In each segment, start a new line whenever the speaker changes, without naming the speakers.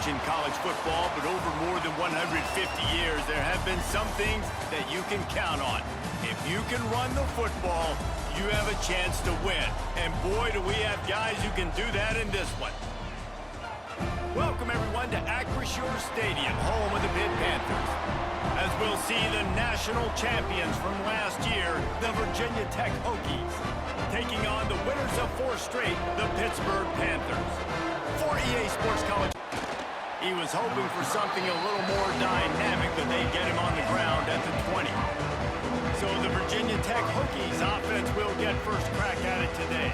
coach in college football, but over more than 150 years, there have been some things that you can count on. If you can run the football, you have a chance to win. And boy, do we have guys who can do that in this one. Welcome, everyone, to Acrisure Stadium, home of the Pitt Panthers. As we'll see the national champions from last year, the Virginia Tech Hokies, taking on the winners of 4 straight, the Pittsburgh Panthers. For EA Sports College, he was hoping for something a little more dynamic, but they get him on the ground at the 20. So the Virginia Tech Hokies offense will get first crack at it today.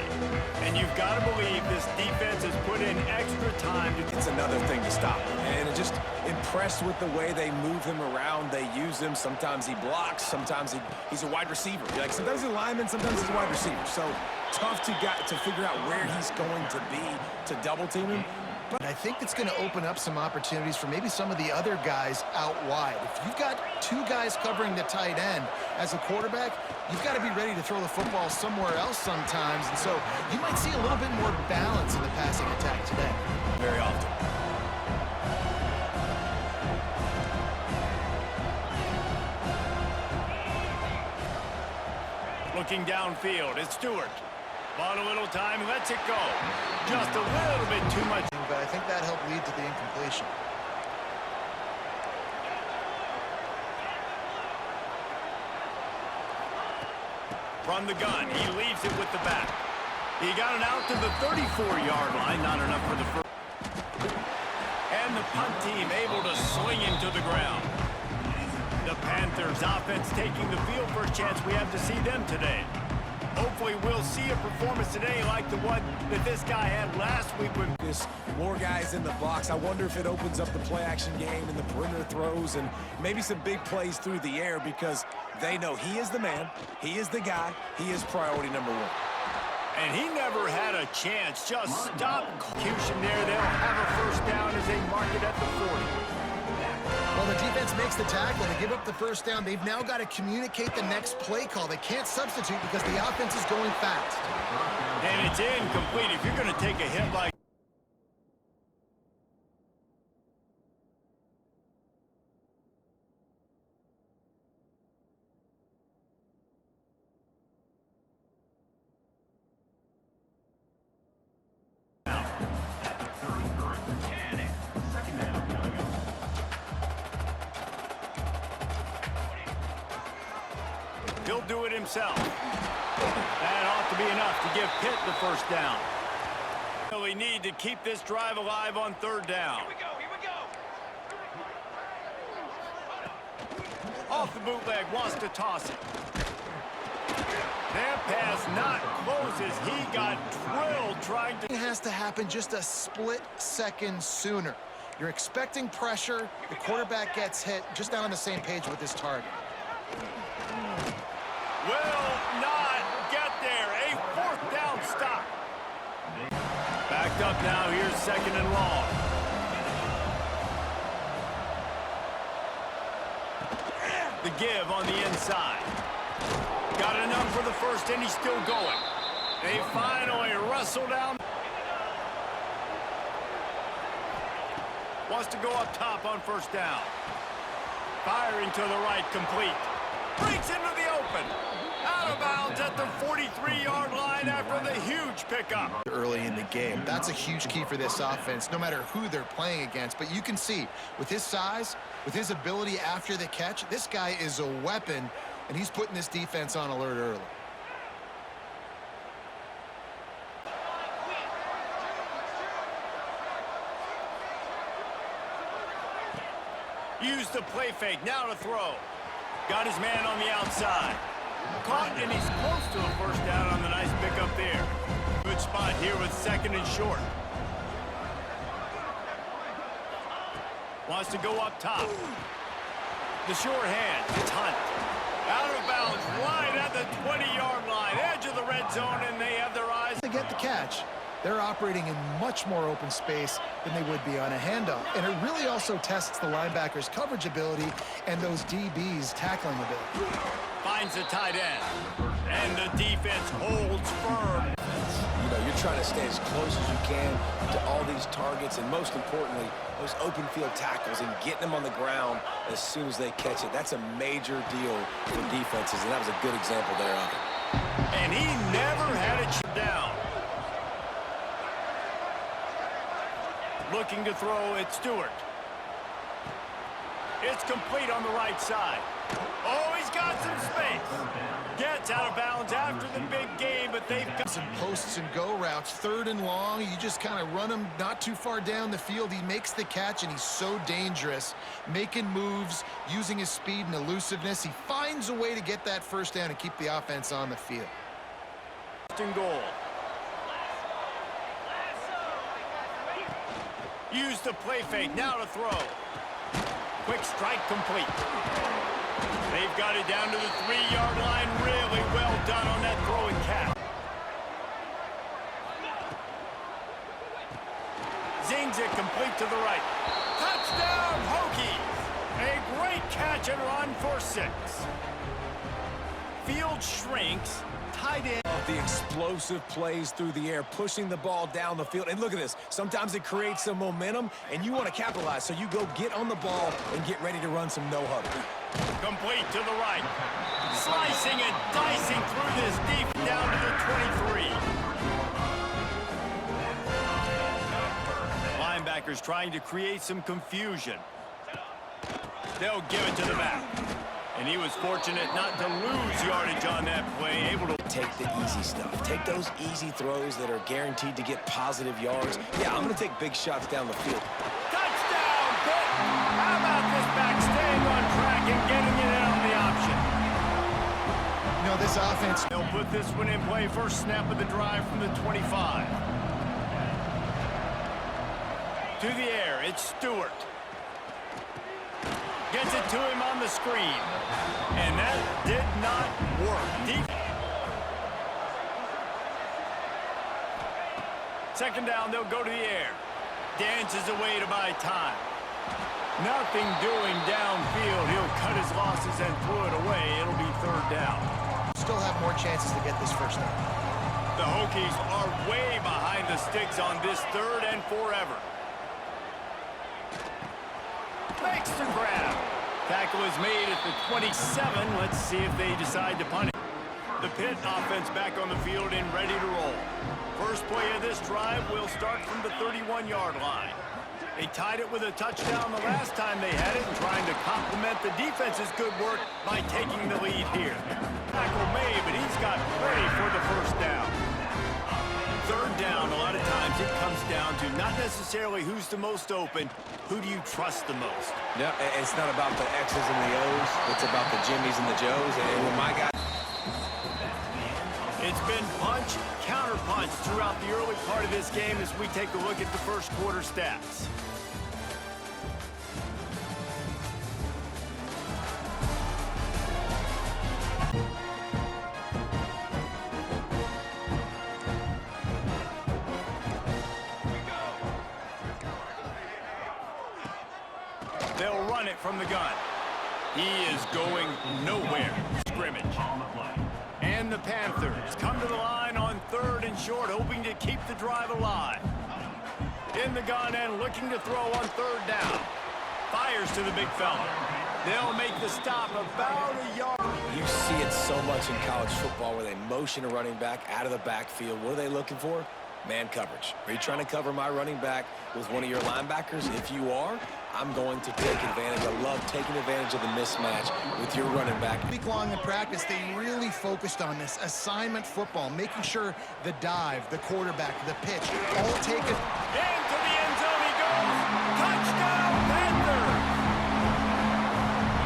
And you've got to believe this defense has put in extra time.
It's another thing to stop. And just impressed with the way they move him around. They use him. Sometimes he blocks. Sometimes he's a wide receiver. Like sometimes he's a lineman. Sometimes he's a wide receiver. So tough to figure out where he's going to be to double team him.
But I think it's going to open up some opportunities for maybe some of the other guys out wide. If you've got 2 guys covering the tight end as a quarterback, you've got to be ready to throw the football somewhere else sometimes. And so you might see a little bit more balance in the passing attack today.
Very often. Looking downfield, it's Stewart. Bought a little time, lets it go. Just a little bit too much.
But I think that helped lead to the incompletion.
From the gun, he leaves it with the back. He got it out to the 34-yard line, not enough for the first. And the punt team able to sling him to the ground. The Panthers offense taking the field. First chance we have to see them today. Hopefully we'll see a performance today like the one that this guy had last week. With
more guys in the box. I wonder if it opens up the play-action game and the perimeter throws and maybe some big plays through the air because they know he is the man, he is the guy, he is priority number 1.
And he never had a chance. Just stop execution there. They'll have a first down as they mark it at the 40.
Well, the defense makes the tackle. They give up the first down. They've now got to communicate the next play call. They can't substitute because the offense is going fast.
And it's incomplete. If you're going to take a hit like he'll do it himself. That ought to be enough to give Pitt the first down. We need to keep this drive alive on 3rd down. Here we go. Off the bootleg, wants to toss it. That pass not closes. He got drilled trying to...
It has to happen just a split second sooner. You're expecting pressure. The quarterback gets hit. Just not on the same page with this target.
Will not get there. A 4th down stop. Backed up now. Here's 2nd and long. The give on the inside. Got enough for the first, and he's still going. They finally wrestle down. Wants to go up top on 1st down. Firing to the right, complete. Breaks into the open. Out of bounds at the 43-yard line after the huge pickup.
Early in the game. That's a huge key for this offense, no matter who they're playing against. But you can see, with his size, with his ability after the catch, this guy is a weapon, and he's putting this defense on alert early.
Used the play fake, now to throw. Got his man on the outside. Caught, and he's close to a first down on the nice pickup there. Good spot here with 2nd and short. Wants to go up top. The short hand, it's Hunt. Out of bounds, right at the 20-yard line. Edge of the red zone, and they have their eyes.
To get the catch, they're operating in much more open space than they would be on a handoff. And it really also tests the linebackers' coverage ability and those DBs' tackling ability.
Finds the tight end. And the defense holds firm.
you're trying to stay as close as you can to all these targets, and most importantly, those open field tackles and getting them on the ground as soon as they catch it. That's a major deal for defenses, and that was a good example there of it.
And he never had it down. Looking to throw at Stewart. It's complete on the right side. Oh, he's got some space. Gets out of bounds after the big game, but they've got
some posts and go routes. 3rd and long, you just kind of run him not too far down the field. He makes the catch, and he's so dangerous, making moves, using his speed and elusiveness. He finds a way to get that first down and keep the offense on the field.
And goal. Use the play fake, now to throw. Quick strike complete. They've got it down to the 3-yard line. Really well done on that throw and catch. Zings it complete to the right. Touchdown, Hokies! A great catch and run for 6. Field shrinks. Tight end.
The explosive plays through the air, pushing the ball down the field. And look at this. Sometimes it creates some momentum, and you want to capitalize. So you go get on the ball and get ready to run some no-huddle.
Complete to the right. Slicing and dicing through this deep down to the 23. Linebackers trying to create some confusion. They'll give it to the back. And he was fortunate not to lose yardage on that play, able to
take the easy stuff. Take those easy throws that are guaranteed to get positive yards. Yeah, I'm going to take big shots down the field.
Touchdown, Pitt! How about this back staying on track and getting it in on the option?
You know, this offense...
They'll put this one in play. First snap of the drive from the 25. To the air, it's Stewart. Gets it to him on the screen. And that did not work. Deep. Second down, they'll go to the air. Dances away to buy time. Nothing doing downfield. He'll cut his losses and throw it away. It'll be 3rd down.
Still have more chances to get this first down.
The Hokies are way behind the sticks on this 3rd and forever. Makes the grab. Tackle is made at the 27. Let's see if they decide to punt it. The Pitt offense back on the field and ready to roll. First play of this drive will start from the 31-yard line. They tied it with a touchdown the last time they had it, and trying to complement the defense's good work by taking the lead here. Tackle made, but he's got plenty for the first down. 3rd down, a lot of times it comes down to not necessarily who's the most open, who do you trust the most?
Yeah, it's not about the X's and the O's. It's about the Jimmies and the Joes. And when my guy...
It's been punch, counter-punch throughout the early part of this game as we take a look at the first quarter stats. They'll run it from the gun. He is going nowhere. Scrimmage. And the Panthers come to the line on 3rd and short, hoping to keep the drive alive. In the gun and looking to throw on 3rd down. Fires to the big fella. They'll make the stop about a yard.
You see it so much in college football where they motion a running back out of the backfield. What are they looking for? Man coverage. Are you trying to cover my running back with one of your linebackers? If you are, I'm going to take advantage. I love taking advantage of the mismatch with your running back.
Week long in practice, they really focused on this assignment football, making sure the dive, the quarterback, the pitch, all taken.
Into the end zone he goes. Touchdown, Panthers!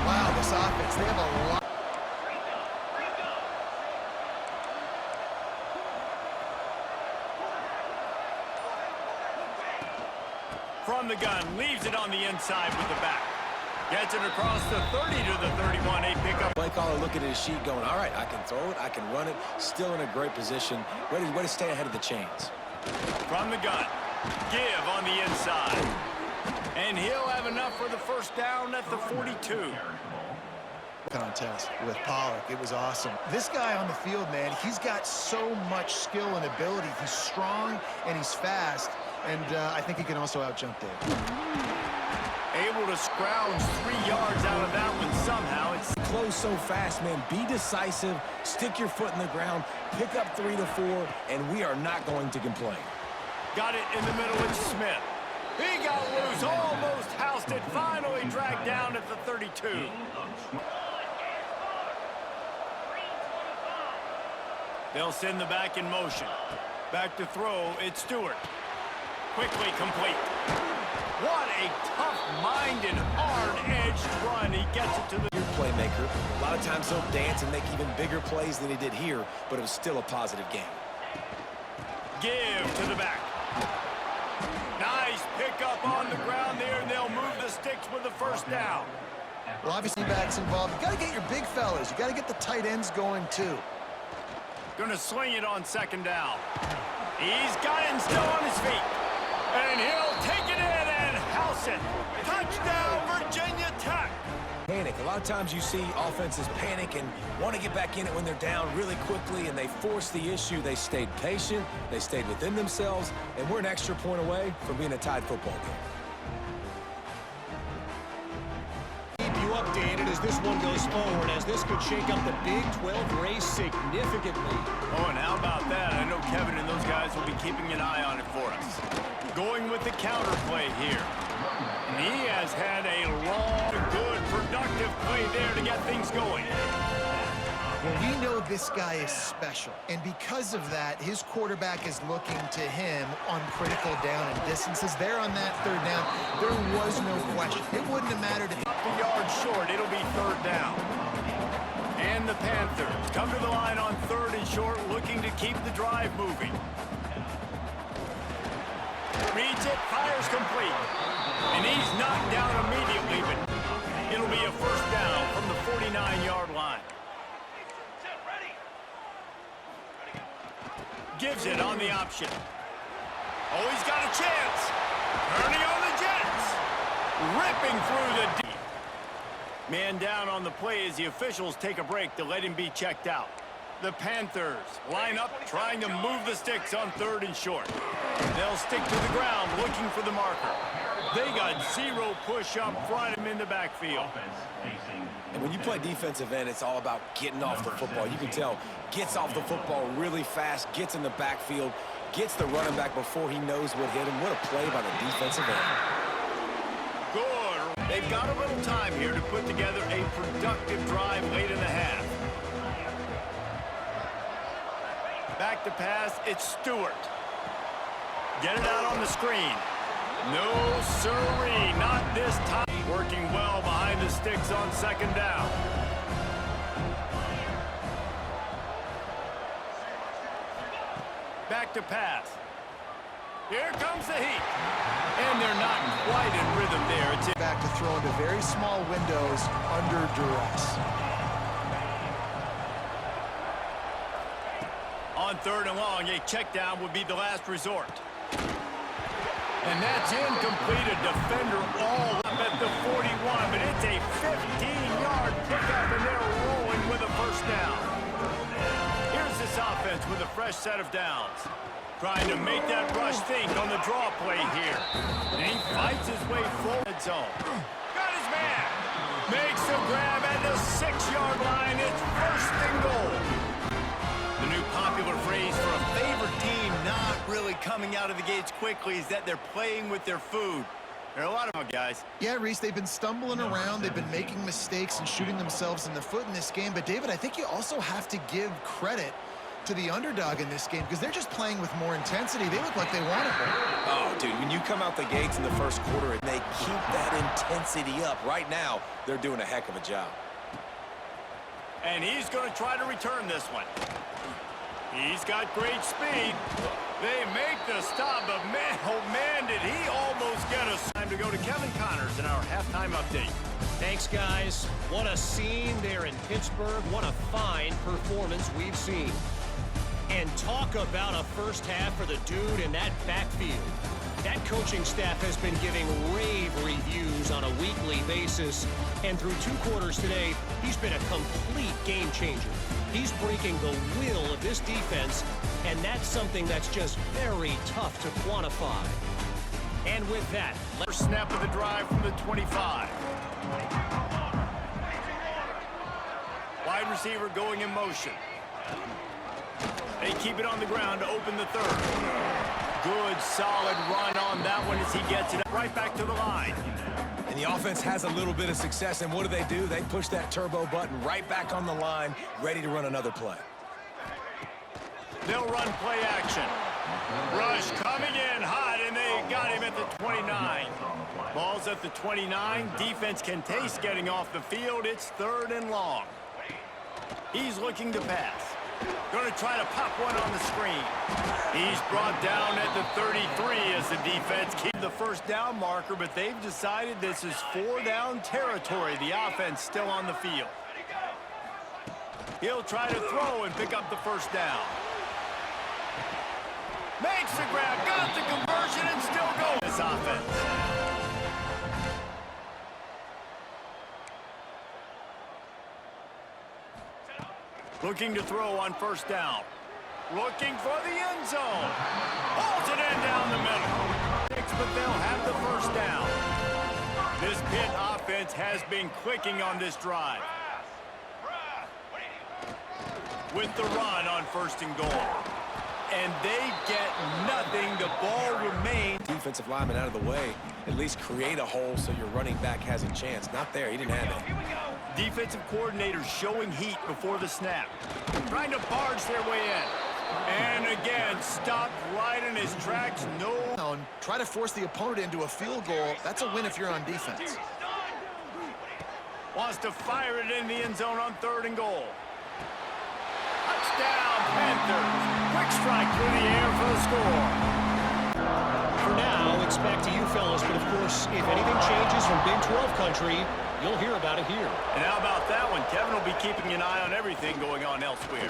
Wow, this offense, they have a lot.
From the gun, leaves it on the inside with the back. Gets it across the 30 to the 31. A pickup.
Play caller looking at his sheet going, all right, I can throw it, I can run it. Still in a great position. Ready to stay ahead of the chains.
From the gun. Give on the inside. And he'll have enough for the first down at the 42.
Contest with Bulluck. It was awesome. This guy on the field, man, he's got so much skill and ability. He's strong and he's fast, and I think he can also out-jump Dave.
Able to scrounge 3 yards out of that one somehow. It's
close so fast, man. Be decisive, stick your foot in the ground, pick up 3 to 4, and we are not going to complain.
got it in the middle with Smith. He got loose, almost housed it, finally dragged down at the 32. They'll send the back in motion. Back to throw, it's Stewart. Quickly complete. What a tough-minded, hard-edged run. He gets it to the
playmaker. A lot of times he'll dance and make even bigger plays than he did here, but it was still a positive game.
Give to the back. Nice pickup on the ground there, and they'll move the sticks with the first down.
Well, obviously, backs involved. You got to get your big fellas. You got to get the tight ends going, too.
Gonna sling it on second down. He's got it and still on his feet. And he'll take it in and house it. Touchdown, Virginia Tech.
Panic. A lot of times you see offenses panic and want to get back in it when they're down really quickly, and they force the issue. They stayed patient. They stayed within themselves, and we're an extra point away from being a tied football game.
Updated as this one goes forward, as this could shake up the Big 12 race significantly.
Oh, and how about that? I know Kevin and those guys will be keeping an eye on it for us. Going with the counter play here. And he has had a long, good, productive play there to get things going.
Well, we know this guy is special, and because of that, his quarterback is looking to him on critical down and distances. There on that third down, there was no question. It wouldn't have mattered if
the yard short, it'll be third down. And the Panthers come to the line on third and short, looking to keep the drive moving. Reads it, fires complete. And he's knocked down immediately, but it'll be a first down from the 49-yard line. Gives it on the option. Oh, he's got a chance. Turning on the Jets. Ripping through the deep. Man down on the play as the officials take a break to let him be checked out. The Panthers line up, trying to move the sticks on third and short. They'll stick to the ground, looking for the marker. They got zero push up front and in the backfield.
And when you play defensive end, it's all about getting off the football. You can tell, gets off the football really fast, gets in the backfield, gets the running back before he knows what hit him. What a play by the defensive end.
Good. They've got a little time here to put together a productive drive late in the half. Back to pass, it's Stewart. Get it out on the screen. No siree, not this time. Working well behind the sticks on second down. Back to pass. Here comes the heat. And they're not quite in rhythm there. It's
back to throw into very small windows under duress.
On third and long, a check down would be the last resort. And that's incomplete. A defender all up at the 41, but it's a 15-yard pickup, and they're rolling with a first down. Here's this offense with a fresh set of downs. Trying to make that rush think on the draw play here. And he fights his way forward zone. Got his man. Makes the grab at the 6-yard line. It's first and goal. The new popular phrase for a favored team not really coming out of the gates quickly is that they're playing with their food. There are a lot of guys.
Yeah, Reese, they've been stumbling around. They've been making mistakes and shooting themselves in the foot in this game. But, David, I think you also have to give credit to the underdog in this game because they're just playing with more intensity. They look like they want it.
Oh, dude, when you come out the gates in the first quarter and they keep that intensity up right now, they're doing a heck of a job.
And he's going to try to return this one. He's got great speed. They make the stop, but man, oh man, did he almost get us. Time to go to Kevin Connors in our halftime update.
Thanks, guys. What a scene there in Pittsburgh. What a fine performance we've seen. And talk about a first half for the dude in that backfield. That coaching staff has been giving rave reviews. reviews on a weekly basis. And through 2 quarters today, he's been a complete game changer. He's breaking the will of this defense, and that's something that's just very tough to quantify. And with that,
first snap of the drive from the 25. Wide receiver going in motion. They keep it on the ground to open the third. Good, solid run on that one as he gets it right back to the line.
And the offense has a little bit of success, and what do? They push that turbo button right back on the line, ready to run another play.
They'll run play action. Rush coming in hot, and they got him at the 29. Ball's at the 29. Defense can taste getting off the field. It's 3rd and long. He's looking to pass. Going to try to pop one on the screen. He's brought down at the 33 as the defense keeps the first down marker, but they've decided this is 4-down territory. The offense still on the field. He'll try to throw and pick up the first down. Makes the grab, got the conversion, and still goes. This offense. Looking to throw on first down. Looking for the end zone. Holds it in down the middle. But they'll have the first down. This Pitt offense has been clicking on this drive. With the run on 1st and goal. And they get nothing. The ball remains.
Defensive lineman out of the way. At least create a hole so your running back has a chance. Not there. He didn't have it.
Defensive coordinators showing heat before the snap. Trying to barge their way in. And again, stopped right in his tracks. No.
Try to force the opponent into a field goal. That's a win if you're on defense.
Wants to fire it in the end zone on 3rd and goal. Touchdown, Panthers. Quick strike through the air for the score.
for now, it's back to you fellas, but of course, if anything changes from Big 12 country, you'll hear about it here.
And how about that one? Kevin will be keeping an eye on everything going on elsewhere.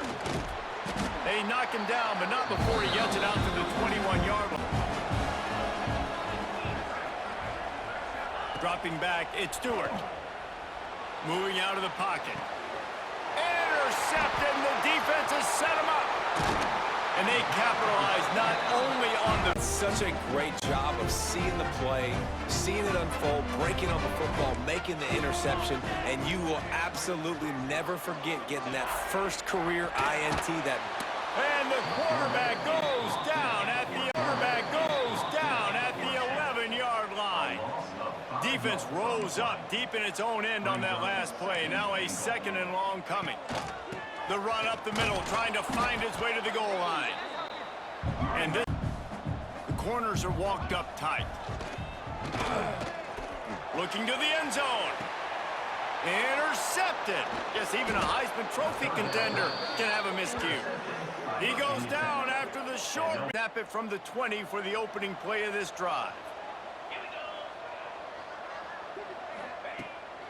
They knock him down, but not before he gets it out to the 21-yard line. Dropping back, it's Stewart. Moving out of the pocket. Intercepted, and the defense has set him up. And they capitalize not only on the...
Such a great job of seeing the play, seeing it unfold, breaking on the football, making the interception, and you will absolutely never forget getting that first career INT.
And the quarterback goes down at the 11-yard line. Defense rose up deep in its own end on that last play. Now a 2nd and long coming. The run up the middle, trying to find its way to the goal line. And the corners are walked up tight. Looking to the end zone. Intercepted. Yes, even a Heisman Trophy contender can have a miscue. He goes down after the short. Snap it from the 20 for the opening play of this drive.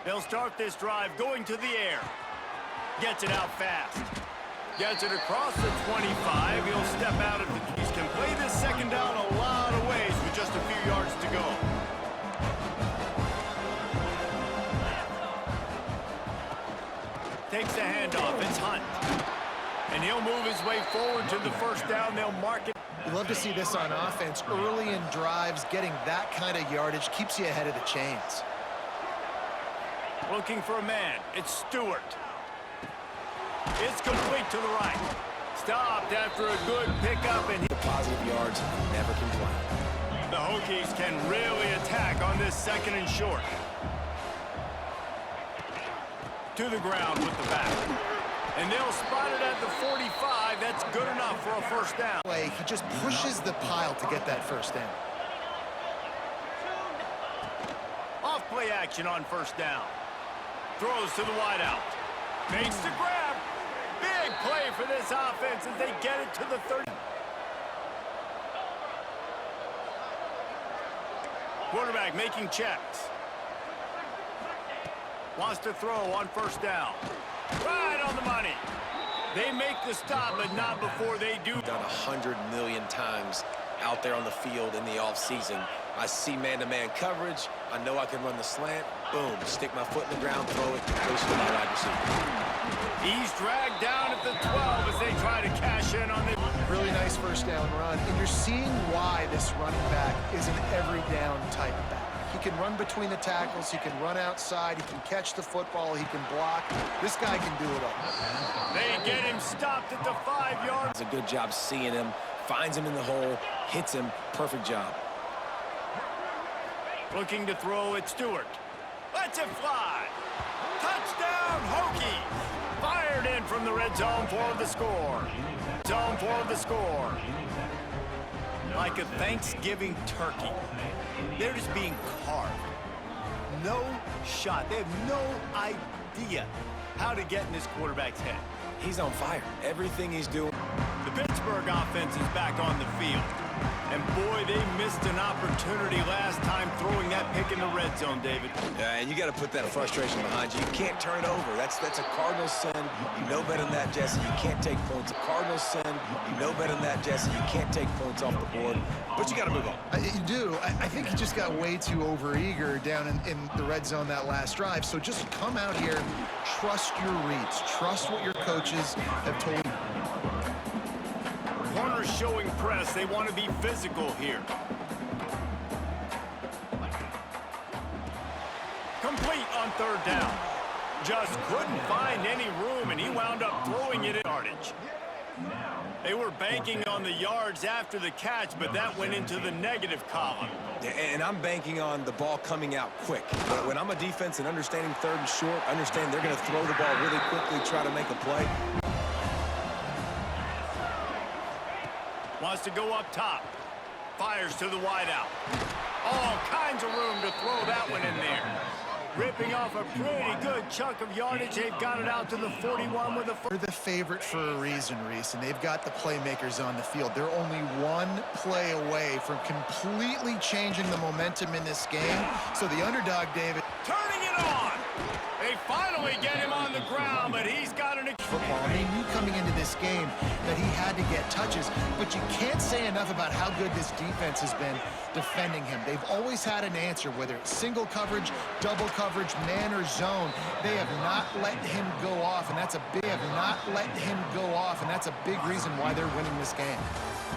They'll start this drive going to the air. Gets it out fast. Gets it across the 25. He'll step out of the... He can play this second down a lot of ways with just a few yards to go. Takes the handoff. It's Hunt. And he'll move his way forward to the first down. They'll mark it.
You love to see this on offense. Early in drives, getting that kind of yardage keeps you ahead of the chains.
Looking for a man. It's Stewart. It's complete to the right. Stopped after a good pickup, and
Positive yards, never complain.
the Hokies can really attack on this 2nd and short. To the ground with the back. And they'll spot it at the 45. That's good enough for a first down.
He just pushes the pile to get that first down.
Off play action on first down. Throws to the wideout. Makes the grab. Big play for this offense as they get it to the 30. Quarterback making checks. Wants to throw on first down. Right on the money. They make the stop, but not before they do.
Done 100 million times out there on the field in the offseason. I see man-to-man coverage. I know I can run the slant. Boom, stick my foot in the ground, throw it, goes to my wide receiver.
He's dragged down at the 12 as they try to cash in on the...
Really nice first down run. And you're seeing why this running back is an every down type back. He can run between the tackles. He can run outside. He can catch the football. He can block. This guy can do it all.
They get him stopped at the 5 yards.
Does a good job seeing him, finds him in the hole, hits him. Perfect job.
Looking to throw at Stewart. Lets it fly. Touchdown, Hokie. Fired in from the red zone for the score. Zone for the score. Like a Thanksgiving turkey. They're just being carved. No shot. They have no idea how to get in this quarterback's head.
He's on fire. Everything he's doing.
The Pittsburgh offense is back on the field. And boy, they missed an opportunity last time throwing that pick in the red zone, David.
Yeah, and you got to put that frustration behind you. You can't turn it over. That's a Cardinal sin. You know better than that, Jesse. You can't take points. A Cardinal sin. You know better than that, Jesse. You can't take points off the board. But you got to move on.
You do. I think he just got way too overeager down in the red zone that last drive. So just come out here, trust your reads. Trust what your coaches have told you.
Corners showing press. They want to be physical here. Complete on third down. Just couldn't find any room, and he wound up throwing it in yardage. They were banking on the yards after the catch, but that went into the negative column.
And I'm banking on the ball coming out quick. But when I'm a defense and understanding third and short, understand they're going to throw the ball really quickly, try to make a play.
Wants to go up top. Fires to the wideout. All kinds of room to throw that one in there. Ripping off a pretty good chunk of yardage. They've got it out to the 41 with a...
They're the favorite for a reason, Reese, and they've got the playmakers on the field. They're only one play away from completely changing the momentum in this game. So the underdog, David...
Turning it on! They finally get him on the ground, but he's got an...
Football. They knew coming into this game that he had to get touches, but you can't say enough about how good this defense has been defending him. They've always had an answer, whether it's single coverage, double coverage, man or zone. They have not let him go off, and that's a big reason why they're winning this game.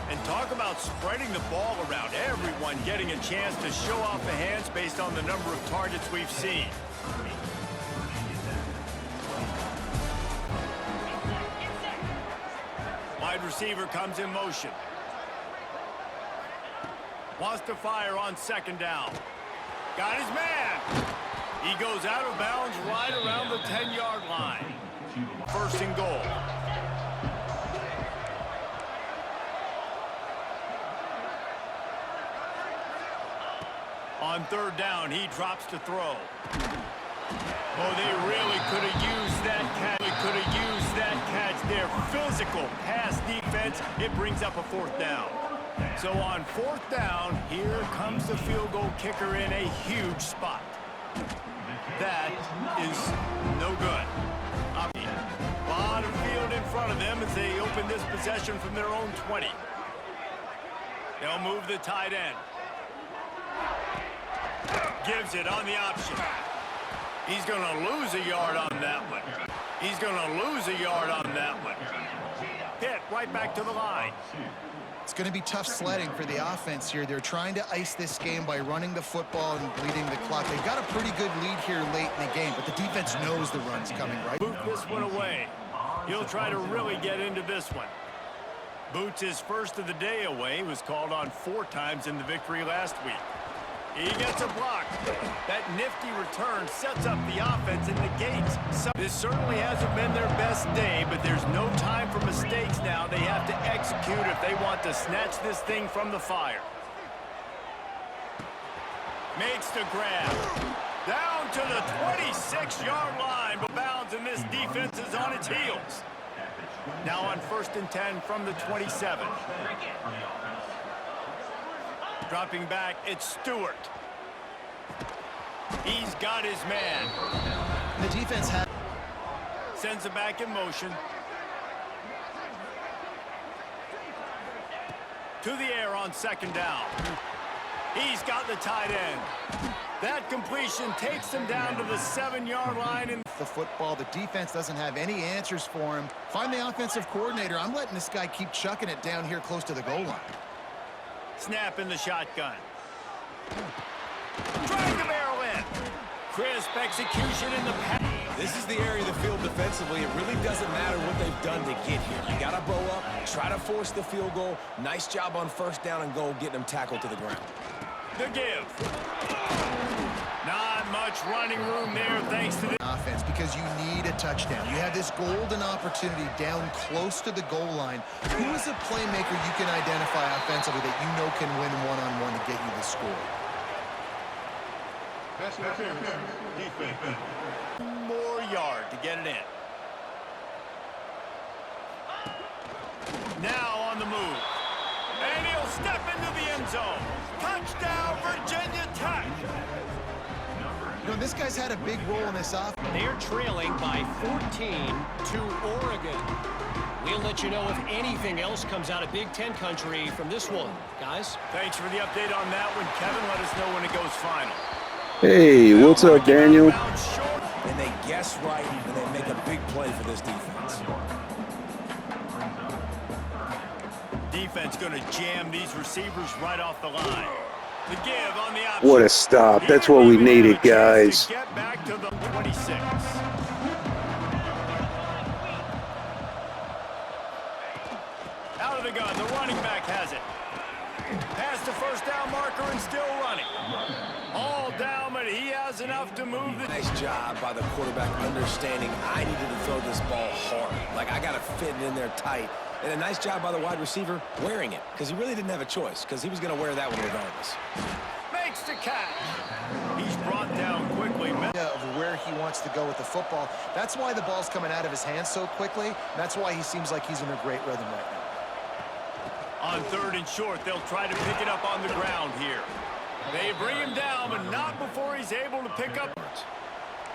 And talk about spreading the ball around. Everyone getting a chance to show off the hands based on the number of targets we've seen. Wide receiver comes in motion. Wants to fire on second down. Got his man. He goes out of bounds right around the 10-yard line. First and goal. On third down, he drops to throw. Oh, they really could have used that catch. Their physical pass defense. It brings up a fourth down. So on fourth down, here comes the field goal kicker in a huge spot. That is no good. A lot of field in front of them as they open this possession from their own 20. They'll move the tight end. Gives it on the option. He's going to lose a yard on that one. Pitt right back to the line.
It's going to be tough sledding for the offense here. They're trying to ice this game by running the football and bleeding the clock. They've got a pretty good lead here late in the game, but the defense knows the run's coming, right?
Boot this one away. He'll try to really get into this one. Boots his first of the day away. Was called on 4 times in the victory last week. He gets a block. That nifty return sets up the offense and negates. This certainly hasn't been their best day, but there's no time for mistakes now. They have to execute if they want to snatch this thing from the fire. Makes the grab. Down to the 26-yard line, but bounds, and this defense is on its heels. Now on 1st and 10 from the 27. Dropping back, it's Stewart. He's got his man.
The defense
sends it back in motion. To the air on second down. He's got the tight end. That completion takes him down to the 7-yard line. And
the football, the defense doesn't have any answers for him. Find the offensive coordinator. I'm letting this guy keep chucking it down here close to the goal line.
Snap in the shotgun. Trying to barrel in. Crisp execution in the pass.
This is the area of the field defensively. It really doesn't matter what they've done to get here. You got to bow up, try to force the field goal. Nice job on first down and goal, getting them tackled to the ground.
The give. Not much running room there thanks to the
offense, because you need a touchdown. You have this golden opportunity down close to the goal line. Who is a playmaker you can identify offensively that you know can win one-on-one to get you the score?
More yard to get it in. Now on the move. And he'll step into the end zone. Touchdown, Virginia Tech.
You know, this guy's had a big role in this offense.
They're trailing by 14 to Oregon. We'll let you know if anything else comes out of Big Ten country from this one, guys.
Thanks for the update on that one, Kevin. Let us know when it goes final.
Hey, what's up, Daniel?
And they guess right, and they make a big play for this defense.
Defense going to jam these receivers right off the line. The give on the option.
What a stop. That's what we needed, guys.
Get back to the 26. Out of the gun. The running back has it. Past the first down marker and still running. All down, but he has enough to move the...
Nice job by the quarterback understanding I needed to throw this ball hard. Like, I got to fit it in there tight. And a nice job by the wide receiver wearing it, because he really didn't have a choice, because he was going to wear that one regardless.
Makes the catch. He's brought down quickly.
Of where he wants to go with the football. That's why the ball's coming out of his hands so quickly. That's why he seems like he's in a great rhythm right now.
On 3rd and short, they'll try to pick it up on the ground here. They bring him down, but not before he's able to pick up.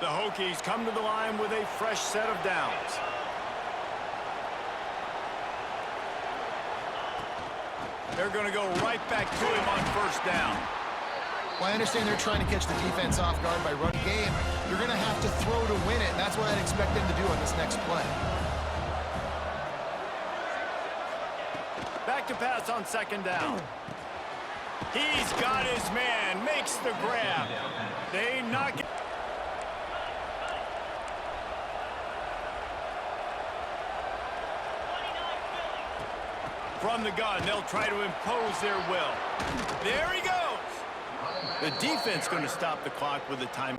The Hokies come to the line with a fresh set of downs. They're going to go right back to him on first down.
Well, I understand they're trying to catch the defense off guard by running game. You're going to have to throw to win it, and that's what I'd expect them to do on this next play.
Back to pass on 2nd down. He's got his man, makes the grab. They knock it. From the gun, they'll try to impose their will. There he goes. The defense going to stop the clock with a time.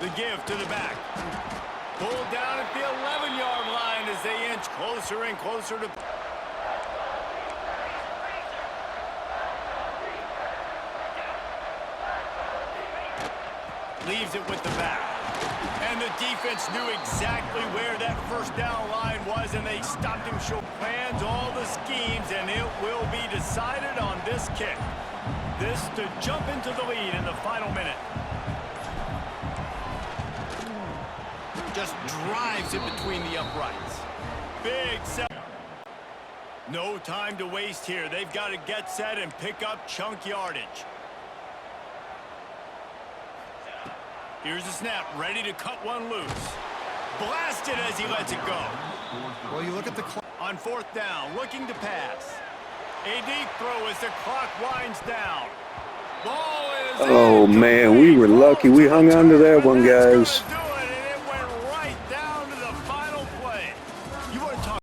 The give to the back. Pulled down at the 11-yard line as they inch closer and closer to... Leaves it with the back. And the defense knew exactly where that first down line was, and they stopped him short. Plans all the schemes, and it will be decided on this kick. This to jump into the lead in the final minute. Just drives it between the uprights. Big set. No time to waste here. They've got to get set and pick up chunk yardage. Here's the snap, ready to cut one loose. Blasted as he lets it go.
Well, you look at the clock.
On 4th down, looking to pass. A deep throw as the clock winds down. Ball is
Oh, man, we were lucky. We hung on to that one, guys.